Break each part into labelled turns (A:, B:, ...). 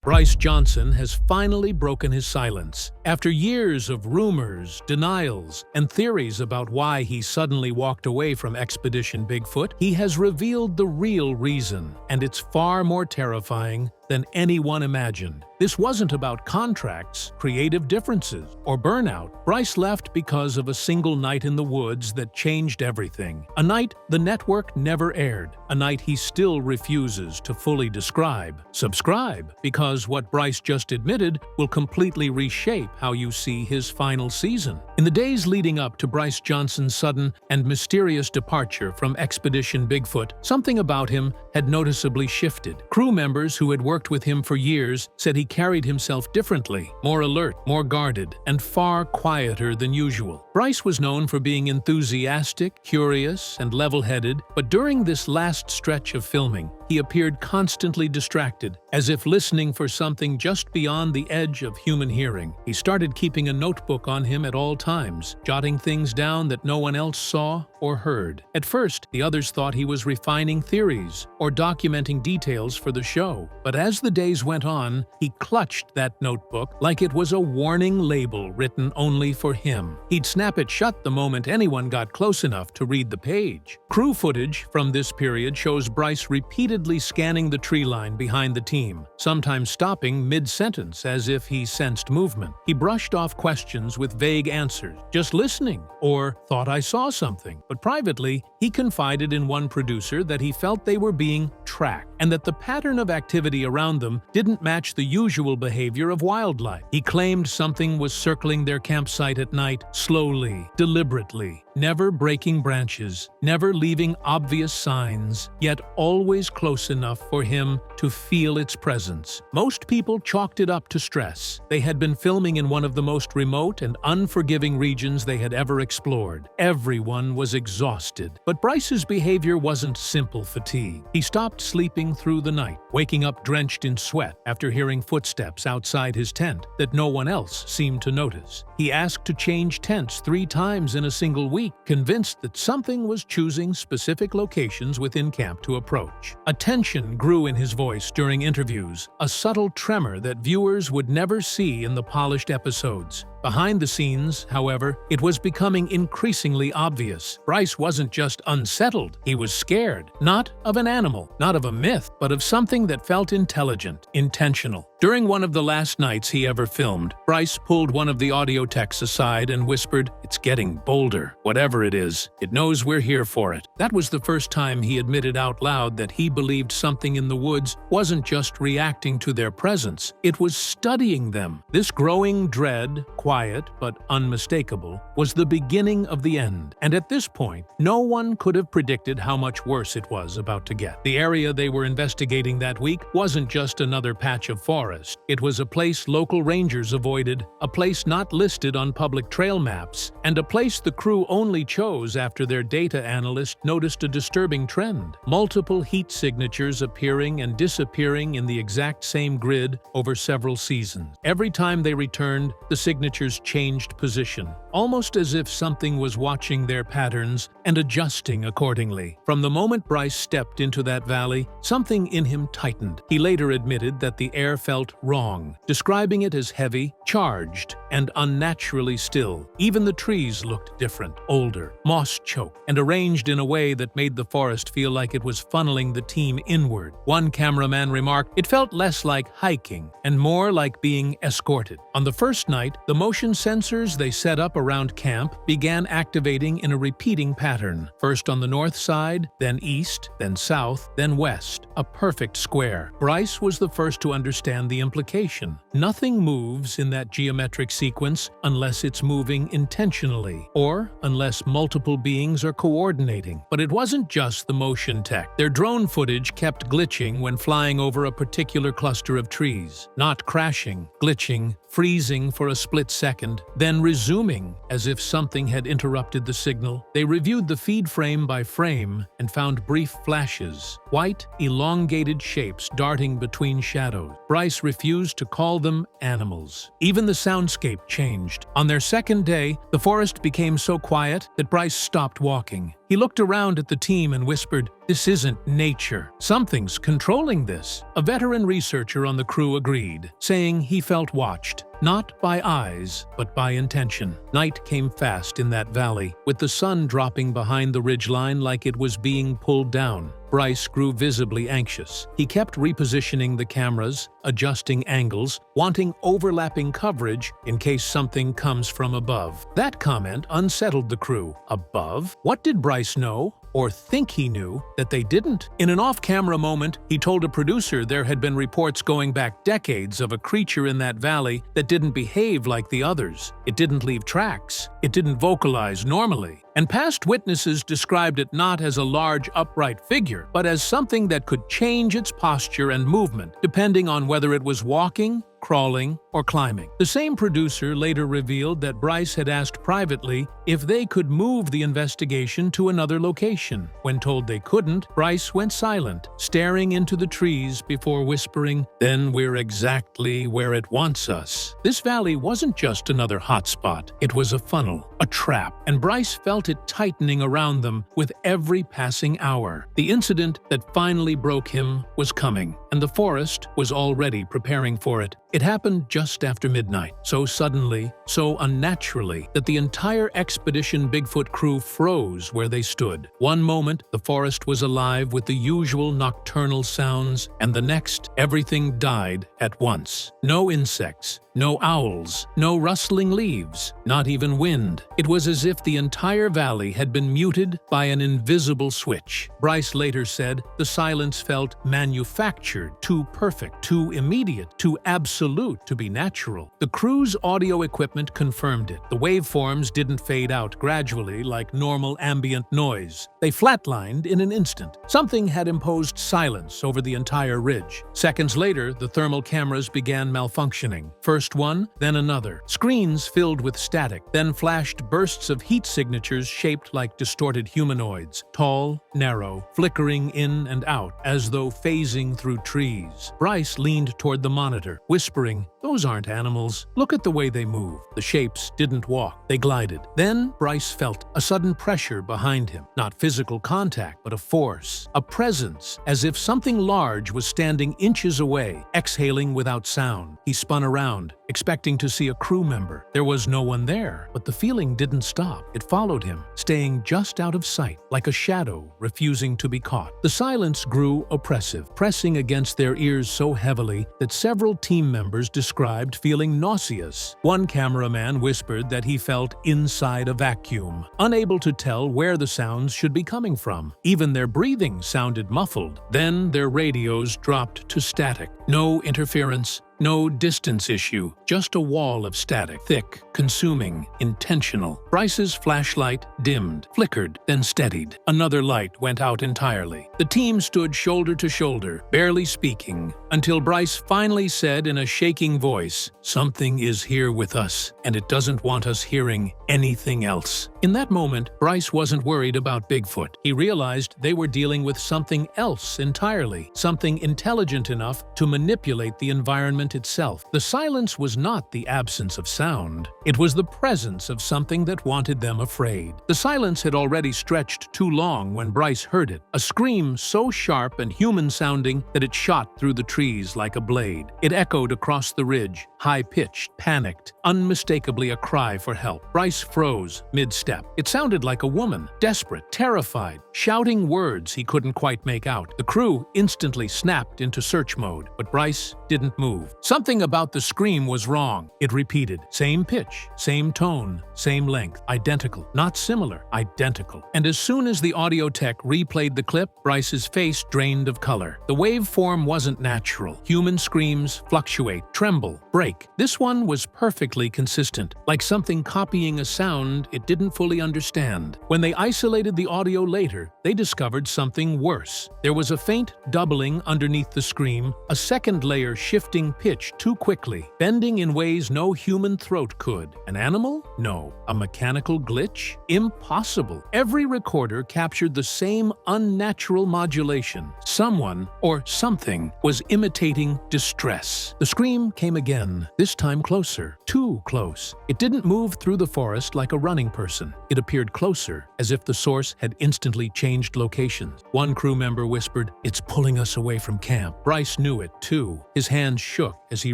A: Bryce Johnson has finally broken his silence. After years of rumors, denials, and theories about why he suddenly walked away from Expedition Bigfoot, he has revealed the real reason, and it's far more terrifying than anyone imagined. This wasn't about contracts, creative differences, or burnout. Bryce left because of a single night in the woods that changed everything. A night the network never aired. A night he still refuses to fully describe. Subscribe, because what Bryce just admitted will completely reshape how you see his final season. In the days leading up to Bryce Johnson's sudden and mysterious departure from Expedition Bigfoot, something about him had noticeably shifted. Crew members who had worked with him for years said he carried himself differently, more alert, more guarded, and far quieter than usual. Bryce was known for being enthusiastic, curious, and level-headed, but during this last stretch of filming, he appeared constantly distracted, as if listening for something just beyond the edge of human hearing. He started keeping a notebook on him at all times, jotting things down that no one else saw or heard. At first, the others thought he was refining theories or documenting details for the show. But as the days went on, he clutched that notebook like it was a warning label written only for him. He'd snap it shut the moment anyone got close enough to read the page. Crew footage from this period shows Bryce repeatedly scanning the tree line behind the team, sometimes stopping mid-sentence as if he sensed movement. He brushed off questions with vague answers, just listening, or thought I saw something. But privately, he confided in one producer that he felt they were being tracked, and that the pattern of activity around them didn't match the usual behavior of wildlife. He claimed something was circling their campsite at night, slowly, deliberately, never breaking branches, never leaving obvious signs, yet always close enough for him to feel its presence. Most people chalked it up to stress. They had been filming in one of the most remote and unforgiving regions they had ever explored. Everyone was exhausted. But Bryce's behavior wasn't simple fatigue. He stopped sleeping through the night, waking up drenched in sweat after hearing footsteps outside his tent that no one else seemed to notice. He asked to change tents 3 times in a single week, convinced that something was choosing specific locations within camp to approach. A tension grew in his voice during interviews, a subtle tremor that viewers would never see in the polished episodes. Behind the scenes, however, it was becoming increasingly obvious. Bryce wasn't just unsettled, he was scared. Not of an animal, not of a myth, but of something that felt intelligent, intentional. During one of the last nights he ever filmed, Bryce pulled one of the audio techs aside and whispered, "It's getting bolder. Whatever it is, it knows we're here for it." That was the first time he admitted out loud that he believed something in the woods wasn't just reacting to their presence, it was studying them. This growing dread, quiet but unmistakable, was the beginning of the end. And at this point, no one could have predicted how much worse it was about to get. The area they were investigating that week wasn't just another patch of forest. It was a place local rangers avoided, a place not listed on public trail maps, and a place the crew only chose after their data analyst noticed a disturbing trend. Multiple heat signatures appearing and disappearing in the exact same grid over several seasons. Every time they returned, the signatures changed position, almost as if something was watching their patterns and adjusting accordingly. From the moment Bryce stepped into that valley, something in him tightened. He later admitted that the air felt wrong, describing it as heavy, charged, and unnaturally still. Even the trees looked different, older, moss-choked, and arranged in a way that made the forest feel like it was funneling the team inward. One cameraman remarked, "It felt less like hiking and more like being escorted." On the first night, the motion sensors they set up around camp began activating in a repeating pattern, first on the north side, then east, then south, then west, a perfect square. Bryce was the first to understand the implication. Nothing moves in that geometric sequence unless it's moving intentionally, or unless multiple beings are coordinating. But it wasn't just the motion tech. Their drone footage kept glitching when flying over a particular cluster of trees. Not crashing, glitching, freezing for a split second, then resuming whispering, as if something had interrupted the signal. They reviewed the feed frame by frame and found brief flashes, white, elongated shapes darting between shadows. Bryce refused to call them animals. Even the soundscape changed. On their second day, the forest became so quiet that Bryce stopped walking. He looked around at the team and whispered, "This isn't nature. Something's controlling this." A veteran researcher on the crew agreed, saying he felt watched, not by eyes, but by intention. Night came fast in that valley, with the sun dropping behind the ridgeline like it was being pulled down. Bryce grew visibly anxious. He kept repositioning the cameras, adjusting angles, wanting overlapping coverage in case something comes from above. That comment unsettled the crew. Above? What did Bryce know? Or think he knew that they didn't? In an off-camera moment, he told a producer there had been reports going back decades of a creature in that valley that didn't behave like the others. It didn't leave tracks. It didn't vocalize normally. And past witnesses described it not as a large, upright figure, but as something that could change its posture and movement, depending on whether it was walking, crawling, or climbing. The same producer later revealed that Bryce had asked privately if they could move the investigation to another location. When told they couldn't, Bryce went silent, staring into the trees before whispering, "Then we're exactly where it wants us." This valley wasn't just another hotspot. It was a funnel, a trap, and Bryce felt it tightening around them with every passing hour. The incident that finally broke him was coming, and the forest was already preparing for it. It happened just after midnight, so suddenly, so unnaturally, that the entire Expedition Bigfoot crew froze where they stood. One moment, the forest was alive with the usual nocturnal sounds, and the next, everything died at once. No insects, no owls, no rustling leaves, not even wind. It was as if the entire valley had been muted by an invisible switch. Bryce later said the silence felt manufactured, too perfect, too immediate, too absolute to be natural. The crew's audio equipment confirmed it. The waveforms didn't fade out gradually like normal ambient noise. They flatlined in an instant. Something had imposed silence over the entire ridge. Seconds later, the thermal cameras began malfunctioning. First one, then another. Screens filled with static, then flashed bursts of heat signatures shaped like distorted humanoids, tall, narrow, flickering in and out, as though phasing through trees. Bryce leaned toward the monitor, whispering, "Those aren't animals. Look at the way they move." The shapes didn't walk, they glided. Then Bryce felt a sudden pressure behind him. Not physical contact, but a force, a presence, as if something large was standing inches away, exhaling without sound. He spun around, expecting to see a crew member. There was no one there, but the feeling didn't stop. It followed him, staying just out of sight, like a shadow refusing to be caught. The silence grew oppressive, pressing against their ears so heavily that several team members described feeling nauseous. One cameraman whispered that he felt inside a vacuum, unable to tell where the sounds should be coming from. Even their breathing sounded muffled. Then their radios dropped to static. No interference, no distance issue, just a wall of static, thick, consuming, intentional. Bryce's flashlight dimmed, flickered, then steadied. Another light went out entirely. The team stood shoulder to shoulder, barely speaking, until Bryce finally said in a shaking voice, "Something is here with us, and it doesn't want us hearing anything else." In that moment, Bryce wasn't worried about Bigfoot. He realized they were dealing with something else entirely, something intelligent enough to manipulate the environment itself. The silence was not the absence of sound. It was the presence of something that wanted them afraid. The silence had already stretched too long when Bryce heard it, a scream so sharp and human-sounding that it shot through the trees like a blade. It echoed across the ridge, high-pitched, panicked, unmistakably a cry for help. Bryce froze mid-step. It sounded like a woman, desperate, terrified, shouting words he couldn't quite make out. The crew instantly snapped into search mode, but Bryce didn't move. Something about the scream was wrong. It repeated. Same pitch, same tone, same length. Identical. Not similar. Identical. And as soon as the audio tech replayed the clip, Bryce's face drained of color. The waveform wasn't natural. Human screams fluctuate, tremble, break. This one was perfectly consistent. Like something copying a sound it didn't fully understand. When they isolated the audio later, they discovered something worse. There was a faint doubling underneath the scream, a second layer shifting pitch too quickly, bending in ways no human throat could. An animal? No. A mechanical glitch? Impossible. Every recorder captured the same unnatural modulation. Someone, or something, was imitating distress. The scream came again, this time closer, too close. It didn't move through the forest like a running person. It appeared closer, as if the source had instantly changed locations. One crew member whispered, "It's pulling us away from camp." Bryce knew it, too. His hands shook as he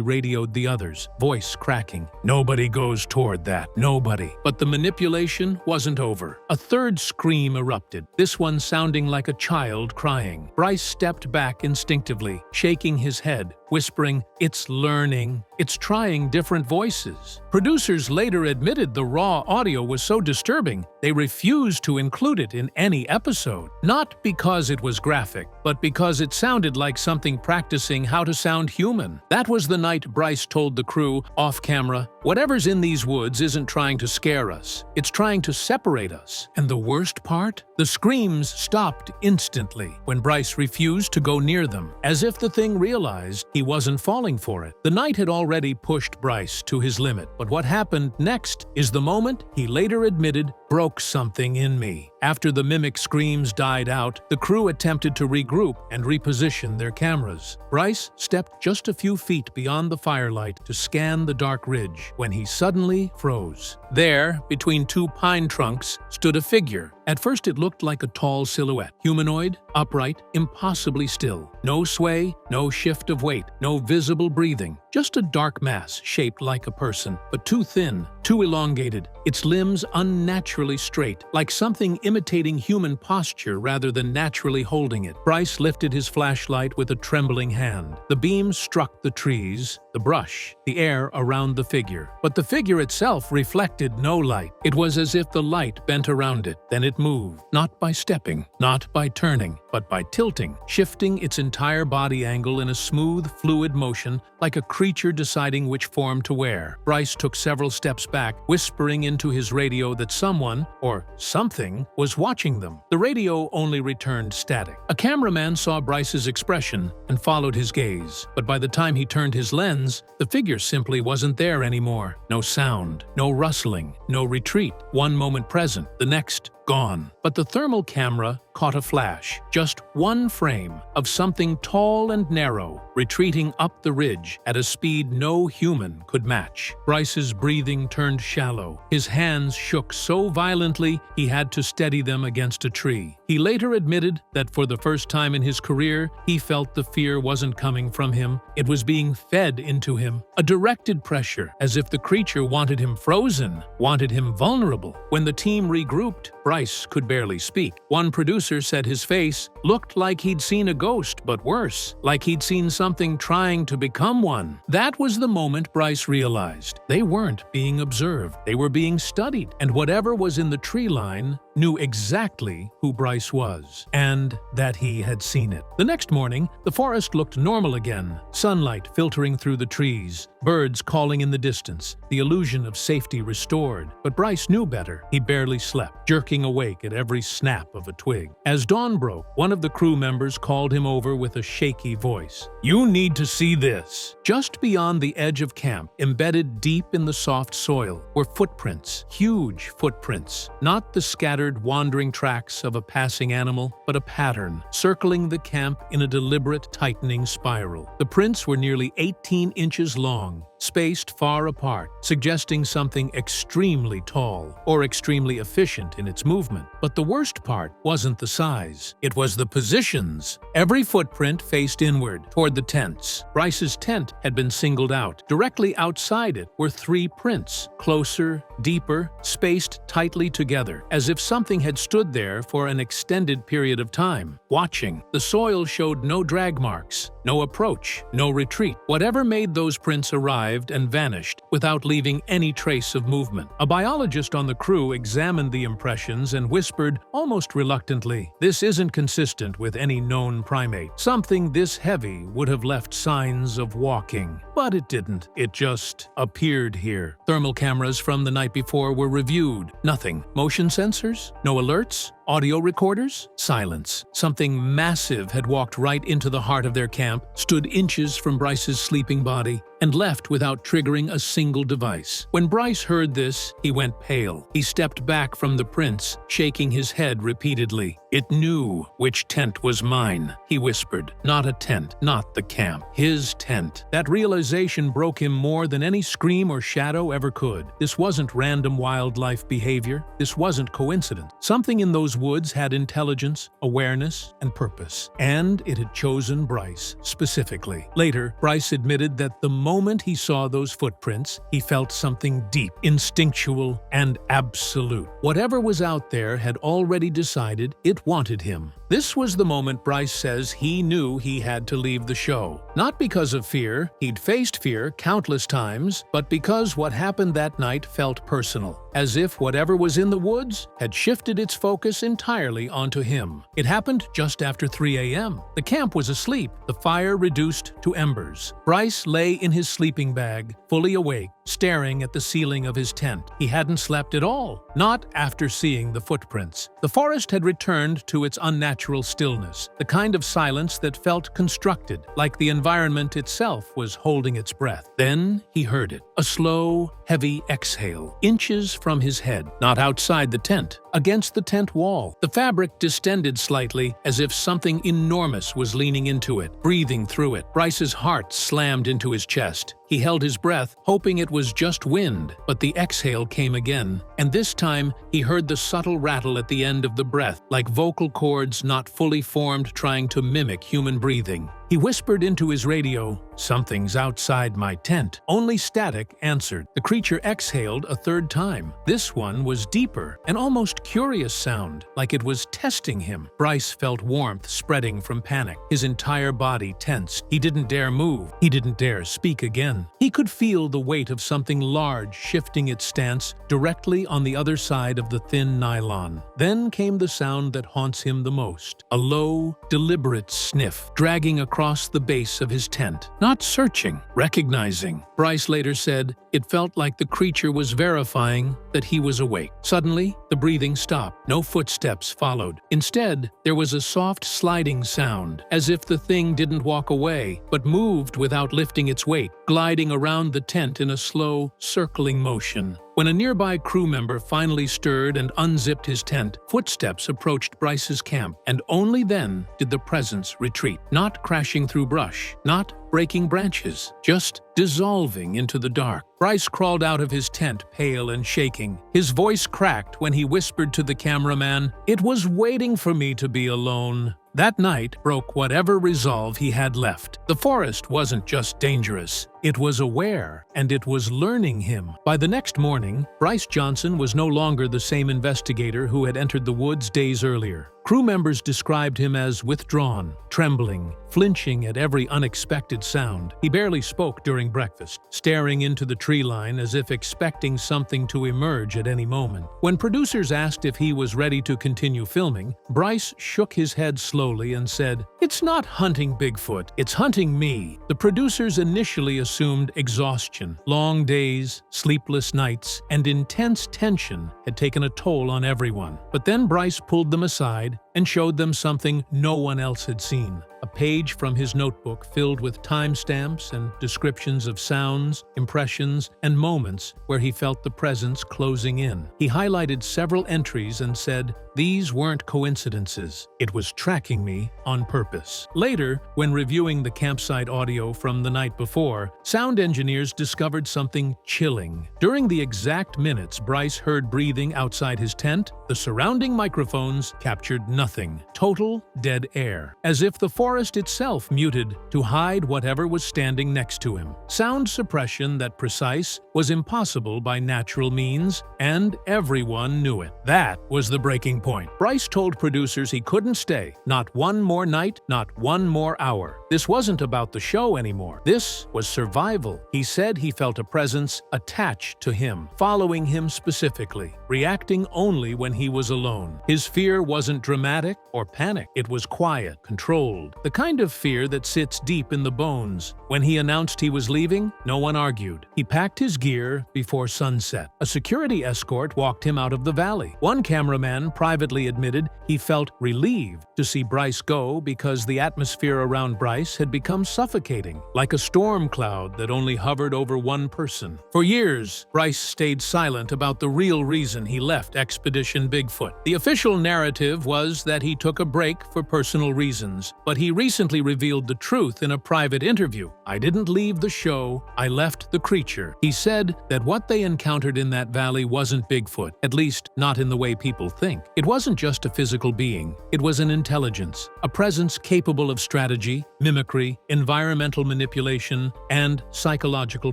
A: radioed the others, voice cracking. "Nobody goes toward that. Nobody." But the manipulation wasn't over. A third scream erupted, this one sounding like a child crying. Bryce stepped back instinctively, shaking his head, whispering, "It's learning. It's trying different voices." Producers later admitted the raw audio was so disturbing, they refused to include it in any episode. Not because it was graphic, but because it sounded like something practicing how to sound human. That was the night Bryce told the crew, off camera, "Whatever's in these woods isn't trying to scare us. It's trying to separate us." And the worst part? The screams stopped instantly when Bryce refused to go near them, as if the thing realized he wasn't falling for it. The night had already pushed Bryce to his limit, but what happened next is the moment he later admitted broke something in me. After the mimic screams died out, the crew attempted to regroup and reposition their cameras. Bryce stepped just a few feet beyond the firelight to scan the dark ridge when he suddenly froze. There, between two pine trunks, stood a figure. At first it looked like a tall silhouette, humanoid, upright, impossibly still. No sway, no shift of weight, no visible breathing. Just a dark mass shaped like a person, but too thin, too elongated, its limbs unnaturally straight, like something imitating human posture rather than naturally holding it. Bryce lifted his flashlight with a trembling hand. The beam struck the trees, the brush, the air around the figure. But the figure itself reflected no light. It was as if the light bent around it. Then it moved, not by stepping, not by turning, but by tilting, shifting its entire body angle in a smooth, fluid motion, like a creature deciding which form to wear. Bryce took several steps back, whispering into his radio that someone, or something, was watching them. The radio only returned static. A cameraman saw Bryce's expression and followed his gaze, but by the time he turned his lens, the figure simply wasn't there anymore. No sound, no rustling, no retreat. One moment present, the next gone. But the thermal camera caught a flash, just one frame, of something tall and narrow, retreating up the ridge at a speed no human could match. Bryce's breathing turned shallow. His hands shook so violently he had to steady them against a tree. He later admitted that for the first time in his career, he felt the fear wasn't coming from him, it was being fed into him. A directed pressure, as if the creature wanted him frozen, wanted him vulnerable. When the team regrouped, Bryce could barely speak. One producer said his face looked like he'd seen a ghost, but worse, like he'd seen something trying to become one. That was the moment Bryce realized they weren't being observed, they were being studied, and whatever was in the tree line knew exactly who Bryce was, and that he had seen it. The next morning, the forest looked normal again, sunlight filtering through the trees, birds calling in the distance, the illusion of safety restored. But Bryce knew better. He barely slept, jerking awake at every snap of a twig. As dawn broke, one of the crew members called him over with a shaky voice. "You need to see this." Just beyond the edge of camp, embedded deep in the soft soil, were footprints, huge footprints, not the scattered wandering tracks of a passing animal, but a pattern, circling the camp in a deliberate, tightening spiral. The prints were nearly 18 inches long, spaced far apart, suggesting something extremely tall or extremely efficient in its movement. But the worst part wasn't the size, it was the positions. Every footprint faced inward, toward the tents. Bryce's tent had been singled out. Directly outside it were 3 prints, closer, deeper, spaced tightly together, as if something had stood there for an extended period of time, watching. The soil showed no drag marks, no approach, no retreat. Whatever made those prints arrived and vanished without leaving any trace of movement. A biologist on the crew examined the impressions and whispered, almost reluctantly, "This isn't consistent with any known primate. Something this heavy would have left signs of walking." But it didn't. It just appeared here. Thermal cameras from the night before were reviewed. Nothing. Motion sensors? No alerts? Audio recorders? Silence. Something massive had walked right into the heart of their camp, stood inches from Bryce's sleeping body, and left without triggering a single device. When Bryce heard this, he went pale. He stepped back from the prints, shaking his head repeatedly. "It knew which tent was mine," he whispered. "Not a tent, not the camp. His tent." That realization broke him more than any scream or shadow ever could. This wasn't random wildlife behavior. This wasn't coincidence. Something in those woods had intelligence, awareness, and purpose. And it had chosen Bryce specifically. Later, Bryce admitted that the moment he saw those footprints, he felt something deep, instinctual, and absolute. Whatever was out there had already decided it wanted him. This was the moment Bryce says he knew he had to leave the show. Not because of fear, he'd faced fear countless times, but because what happened that night felt personal, as if whatever was in the woods had shifted its focus entirely onto him. It happened just after 3 a.m. The camp was asleep, the fire reduced to embers. Bryce lay in his sleeping bag, fully awake, staring at the ceiling of his tent. He hadn't slept at all, not after seeing the footprints. The forest had returned to its unnatural stillness, the kind of silence that felt constructed, like the environment itself was holding its breath. Then he heard it, a slow, heavy exhale, inches from his head, not outside the tent, against the tent wall. The fabric distended slightly, as if something enormous was leaning into it, breathing through it. Bryce's heart slammed into his chest. He held his breath, hoping it was just wind, but the exhale came again, and this time he heard the subtle rattle at the end of the breath, like vocal cords not fully formed trying to mimic human breathing. He whispered into his radio, "Something's outside my tent." Only static answered. The creature exhaled a third time. This one was deeper, an almost curious sound, like it was testing him. Bryce felt warmth spreading from panic. His entire body tensed. He didn't dare move. He didn't dare speak again. He could feel the weight of something large shifting its stance directly on the other side of the thin nylon. Then came the sound that haunts him the most, a low, deliberate sniff, dragging across the base of his tent. Not searching, recognizing. Bryce later said it felt like the creature was verifying that he was awake. Suddenly, the breathing stopped. No footsteps followed. Instead, there was a soft sliding sound, as if the thing didn't walk away, but moved without lifting its weight, gliding around the tent in a slow, circling motion. When a nearby crew member finally stirred and unzipped his tent, footsteps approached Bryce's camp, and only then did the presence retreat. Not crashing through brush, not breaking branches, just dissolving into the dark. Bryce crawled out of his tent, pale and shaking. His voice cracked when he whispered to the cameraman, "It was waiting for me to be alone." That night broke whatever resolve he had left. The forest wasn't just dangerous. It was aware, and it was learning him. By the next morning, Bryce Johnson was no longer the same investigator who had entered the woods days earlier. Crew members described him as withdrawn, trembling, flinching at every unexpected sound. He barely spoke during breakfast, staring into the tree line as if expecting something to emerge at any moment. When producers asked if he was ready to continue filming, Bryce shook his head slowly and said, "It's not hunting Bigfoot, it's hunting me." The producers initially assumed exhaustion. Long days, sleepless nights, and intense tension had taken a toll on everyone. But then Bryce pulled them aside and showed them something no one else had seen. A page from his notebook filled with timestamps and descriptions of sounds, impressions, and moments where he felt the presence closing in. He highlighted several entries and said, "These weren't coincidences. It was tracking me on purpose." Later, when reviewing the campsite audio from the night before, sound engineers discovered something chilling. During the exact minutes Bryce heard breathing outside his tent, the surrounding microphones captured nothing. Total dead air. As if the forest itself muted to hide whatever was standing next to him. Sound suppression that precise was impossible by natural means, and everyone knew it. That was the breaking point. Bryce told producers he couldn't stay. Not one more night, not one more hour. This wasn't about the show anymore. This was survival. He said he felt a presence attached to him, following him specifically, reacting only when he was alone. His fear wasn't dramatic or panic. It was quiet, controlled, the kind of fear that sits deep in the bones. When he announced he was leaving, no one argued. He packed his gear before sunset. A security escort walked him out of the valley. One cameraman privately admitted he felt relieved to see Bryce go because the atmosphere around Bryce had become suffocating, like a storm cloud that only hovered over one person. For years, Bryce stayed silent about the real reason he left Expedition Bigfoot. The official narrative was that he took a break for personal reasons, but he recently revealed the truth in a private interview. "I didn't leave the show, I left the creature." He said that what they encountered in that valley wasn't Bigfoot, at least not in the way people think. It wasn't just a physical being, it was an intelligence, a presence capable of strategy, mimicry, environmental manipulation, and psychological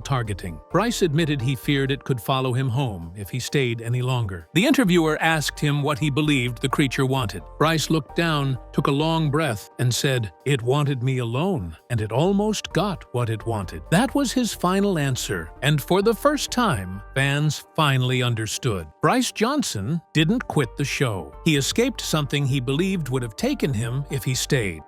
A: targeting. Bryce admitted he feared it could follow him home if he stayed any longer. The interviewer asked him what he believed the creature wanted. Bryce looked down, took a long breath, and said, "It wanted me alone, and it almost got what it wanted." That was his final answer, and for the first time, fans finally understood. Bryce Johnson didn't quit the show. He escaped something he believed would have taken him if he stayed.